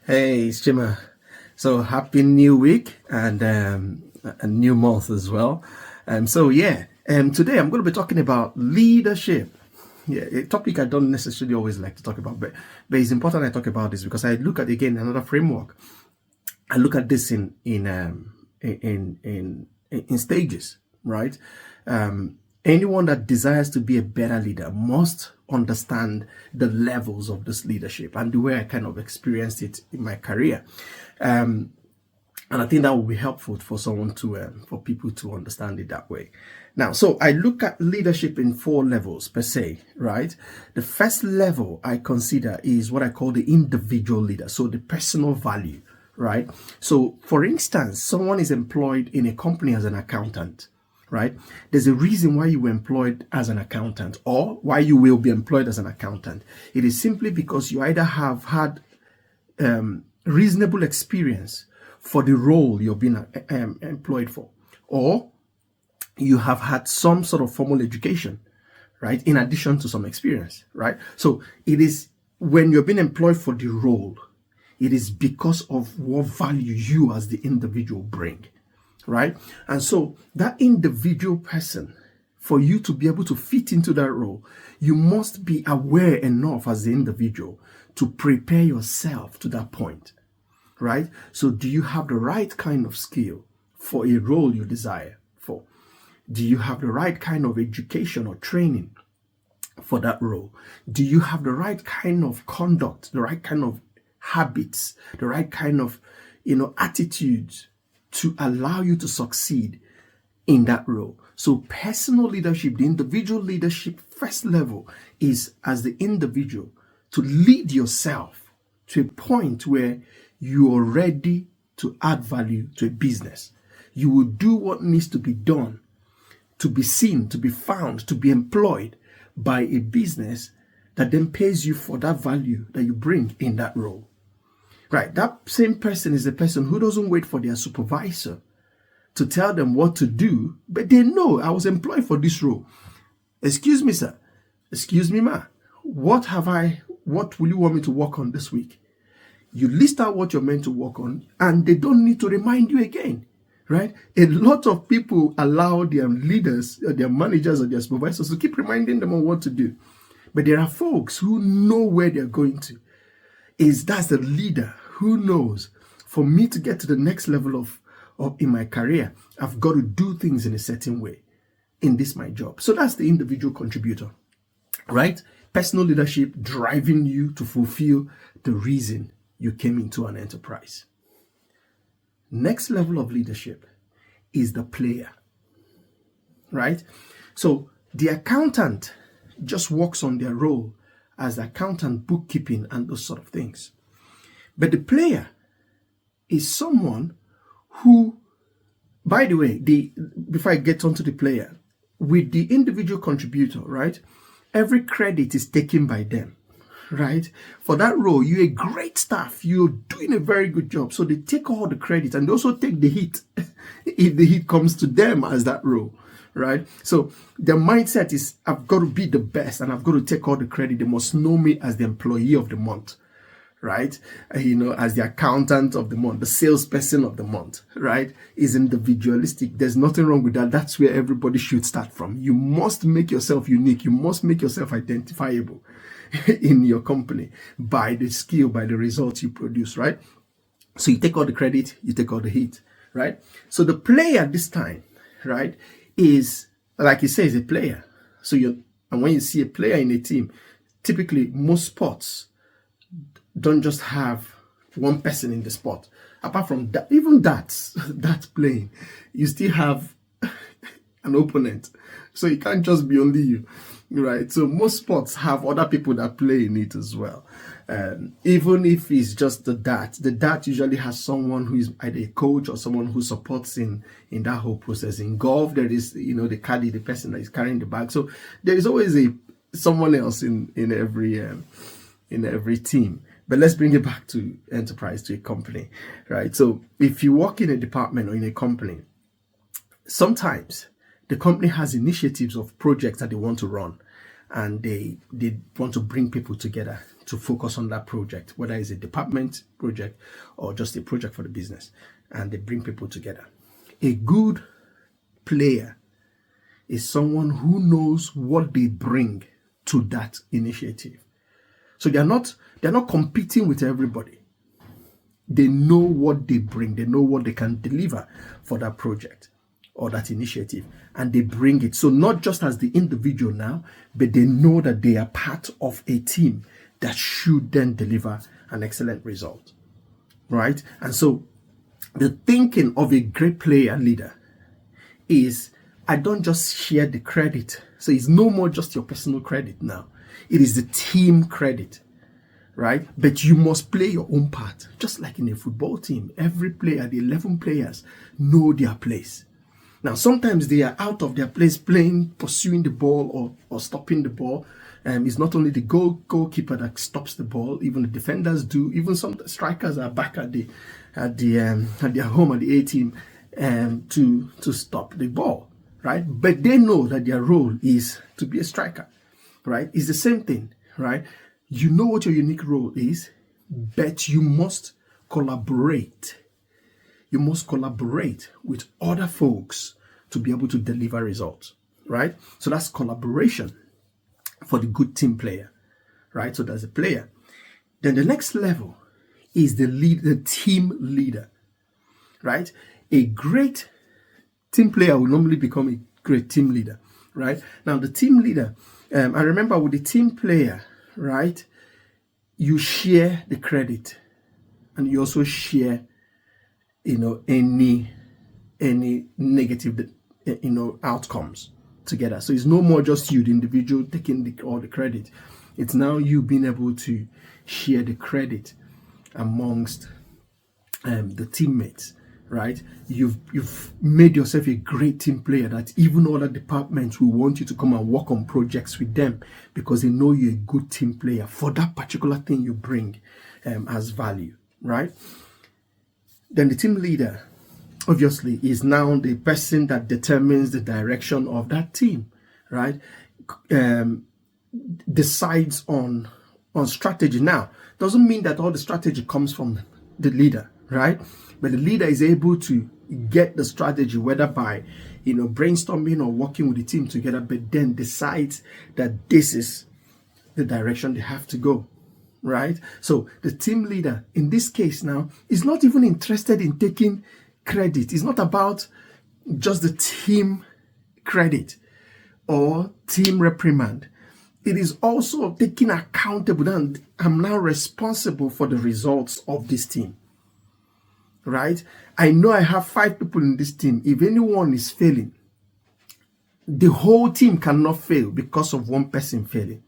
Hey, it's Chima. So happy new week and a new month as well. Today I'm going to be talking about leadership. Yeah, a topic I don't necessarily always like to talk about, but it's important I talk about this because I look at again another framework. I look at this in stages, right? Anyone that desires to be a better leader must understand the levels of this leadership and the way I kind of experienced it in my career. And I think that will be helpful for someone for people to understand it that way. Now, so I look at leadership in 4 levels per se, right? The first level I consider is what I call the individual leader. So the personal value, right? So for instance, someone is employed in a company as an accountant, right? There's a reason why you were employed as an accountant or why you will be employed as an accountant. It is simply because you either have had reasonable experience for the role you're being employed for, or you have had some sort of formal education, right, in addition to some experience, right? So it is when you're being employed for the role, it is because of what value you as the individual bring, right? And so that individual person, for you to be able to fit into that role, you must be aware enough as the individual to prepare yourself to that point, right? So do you have the right kind of skill for a role you desire for? Do you have the right kind of education or training for that role? Do you have the right kind of conduct, the right kind of habits, the right kind of, attitudes to allow you to succeed in that role? So personal leadership, the individual leadership first level is as the individual to lead yourself to a point where you are ready to add value to a business. You will do what needs to be done to be seen, to be found, to be employed by a business that then pays you for that value that you bring in that role. Right, that same person is the person who doesn't wait for their supervisor to tell them what to do, but they know I was employed for this role. Excuse me, sir. Excuse me, ma. What will you want me to work on this week? You list out what you're meant to work on, and they don't need to remind you again, right? A lot of people allow their leaders, or their managers, or their supervisors to keep reminding them on what to do. But there are folks who know where they're going to. That's the leader who knows, for me to get to the next level of in my career, I've got to do things in a certain way in this my job. So that's the individual contributor, right? Personal leadership driving you to fulfill the reason you came into an enterprise. Next level of leadership is the player, right? So the accountant just works on their role as accountant, bookkeeping, and those sort of things. But the player is someone who, by the way, before I get onto the player, with the individual contributor, right? Every credit is taken by them, right? For that role, you're a great staff. You're doing a very good job. So they take all the credit and they also take the hit if the hit comes to them as that role, right? So their mindset is, I've got to be the best and I've got to take all the credit. They must know me as the employee of the month, right? As the accountant of the month, the salesperson of the month, right? Is individualistic. There's nothing wrong with that. That's where everybody should start from. You must make yourself unique. You must make yourself identifiable in your company by the skill, by the results you produce, right? So you take all the credit, you take all the heat, right? So the player this time, right, is, like you say, is a player. And when you see a player in a team, typically most sports don't just have one person in the spot. Apart from that, even that's playing, you still have an opponent. So it can't just be only you, right? So most sports have other people that play in it as well. Even if it's just the dart usually has someone who is either a coach or someone who supports in that whole process. In golf, there is, the caddy, the person that is carrying the bag. So there is always someone else in every team. But let's bring it back to enterprise, to a company, right? So if you work in a department or in a company, sometimes the company has initiatives of projects that they want to run. and they want to bring people together to focus on that project, whether it's a department project or just a project for the business, and they bring people together. A good player is someone who knows what they bring to that initiative. So they're not competing with everybody. They know what they bring. They know what they can deliver for that project or that initiative, and they bring it. So not just as the individual now, but they know that they are part of a team that should then deliver an excellent result, right? And so the thinking of a great player leader is, I don't just share the credit. So it's no more just your personal credit now. It is the team credit, right? But you must play your own part. Just like in a football team, every player, the 11 players, know their place. Now, sometimes they are out of their place playing, pursuing the ball or stopping the ball. It's not only the goalkeeper that stops the ball, even the defenders do. Even some strikers are back at their home at the A team to stop the ball, right? But they know that their role is to be a striker, right? It's the same thing, right? You know what your unique role is, but you must collaborate. You must collaborate with other folks to be able to deliver results, right? So that's collaboration for the good team player, right? So that's a player. Then the next level is the team leader, right? A great team player will normally become a great team leader, right? Now the team leader, I remember with the team player, right? You share the credit, and you also share, any negative, outcomes together. So it's no more just you, the individual, taking all the credit. It's now you being able to share the credit amongst the teammates, right? You've made yourself a great team player that even other departments will want you to come and work on projects with them because they know you're a good team player for that particular thing you bring as value, right? Then the team leader, obviously, is now the person that determines the direction of that team, right? Decides on strategy. Now, doesn't mean that all the strategy comes from the leader, right? But the leader is able to get the strategy, whether by, brainstorming or working with the team together, but then decides that this is the direction they have to go, right? So the team leader, in this case now, is not even interested in taking credit. It's not about just the team credit or team reprimand. It is also taking accountable, and I'm now responsible for the results of this team, right? I know I have 5 people in this team. If anyone is failing, the whole team cannot fail because of one person failing.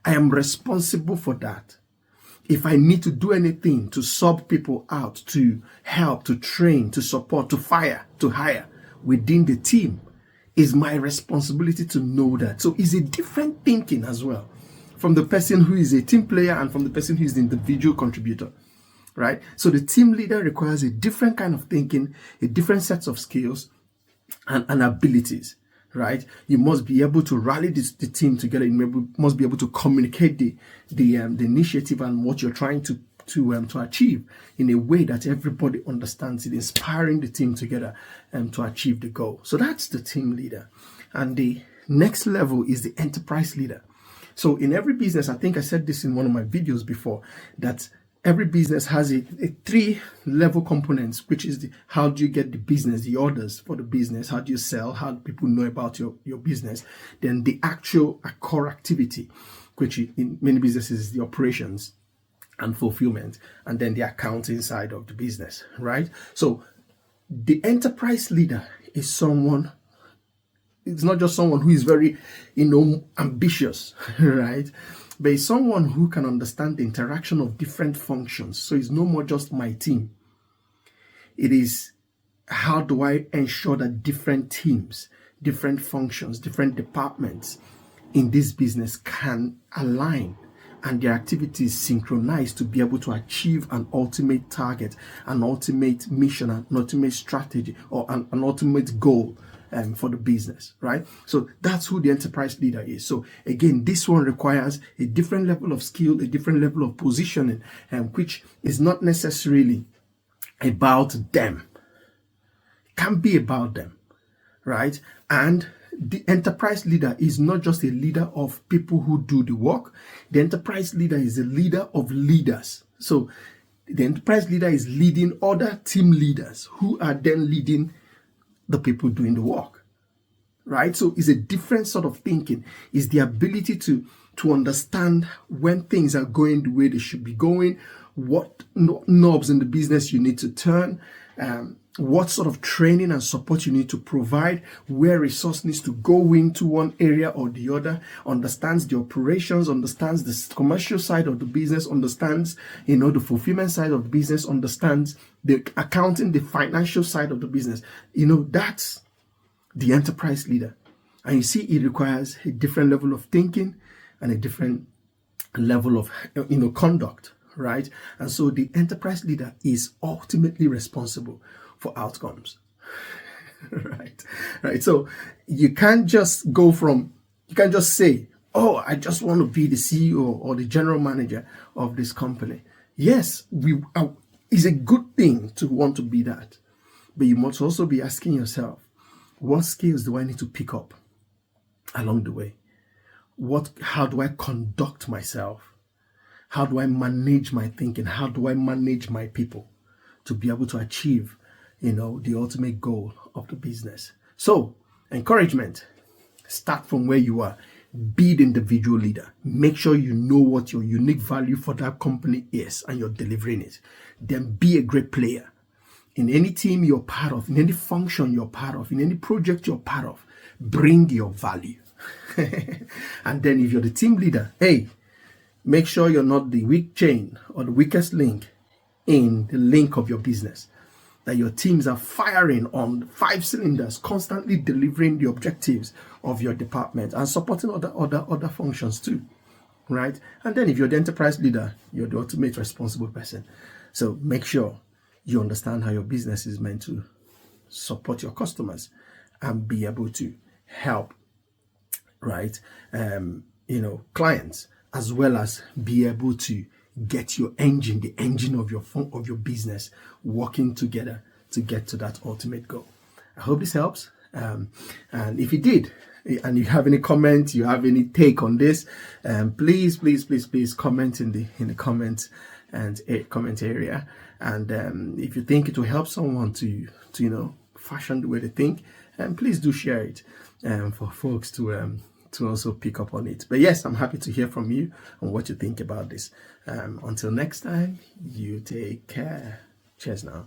I am responsible for that. If I need to do anything to sub people out, to help, to train, to support, to fire, to hire within the team, is my responsibility to know that. So it's a different thinking as well from the person who is a team player and from the person who is the individual contributor, right? So the team leader requires a different kind of thinking, a different set of skills and abilities, right? You must be able to rally the team together. You must be able to communicate the initiative and what you're trying to achieve in a way that everybody understands it, inspiring the team together to achieve the goal. So that's the team leader. And the next level is the enterprise leader. So in every business, I think I said this in one of my videos before, that every business has a 3-level components, which is how do you get the business, the orders for the business, how do you sell, how do people know about your business, then the actual core activity, which in many businesses is the operations and fulfillment, and then the accounting side of the business, right? So the enterprise leader is someone, it's not just someone who is very, ambitious, right? But it's someone who can understand the interaction of different functions. So it's no more just my team. It is, how do I ensure that different teams, different functions, different departments in this business can align and their activities synchronized to be able to achieve an ultimate target, an ultimate mission, an ultimate strategy, or an ultimate goal for the business, right? So that's who the enterprise leader is. So again, this one requires a different level of skill, a different level of positioning, which is not necessarily about them. It can be about them, right? And the enterprise leader is not just a leader of people who do the work. The enterprise leader is a leader of leaders. So the enterprise leader is leading other team leaders who are then leading the people doing the work, right? So it's a different sort of thinking. It's the ability to understand when things are going the way they should be going, what knobs in the business you need to turn, what sort of training and support you need to provide, where resource needs to go into one area or the other, understands the operations, understands the commercial side of the business, understands, the fulfillment side of the business, understands the accounting, the financial side of the business. That's the enterprise leader. And you see, it requires a different level of thinking and a different level of, conduct, right? And so the enterprise leader is ultimately responsible for outcomes. right. So you can't just say, oh, I just want to be the CEO or the general manager of this company. Yes, it's a good thing to want to be that, but you must also be asking yourself, what skills do I need to pick up along the way? How do I conduct myself? How do I manage my thinking? How do I manage my people to be able to achieve, the ultimate goal of the business? So, encouragement, start from where you are. Be the individual leader. Make sure you know what your unique value for that company is and you're delivering it. Then be a great player. In any team you're part of, in any function you're part of, in any project you're part of, bring your value. And then if you're the team leader, hey, make sure you're not the weak chain or the weakest link in the link of your business. That your teams are firing on 5 cylinders, constantly delivering the objectives of your department and supporting other functions too, right? And then if you're the enterprise leader, you're the ultimate responsible person. So make sure you understand how your business is meant to support your customers and be able to help, right? Clients, as well as be able to get your engine, the engine of your business, working together to get to that ultimate goal. I hope this helps. And if it did, and you have any comment, you have any take on this, please comment in the comments and comment area. And if you think it will help someone to fashion the way they think, please do share it for folks to also pick up on it. But yes, I'm happy to hear from you on what you think about this. Until next time, you take care. Cheers now.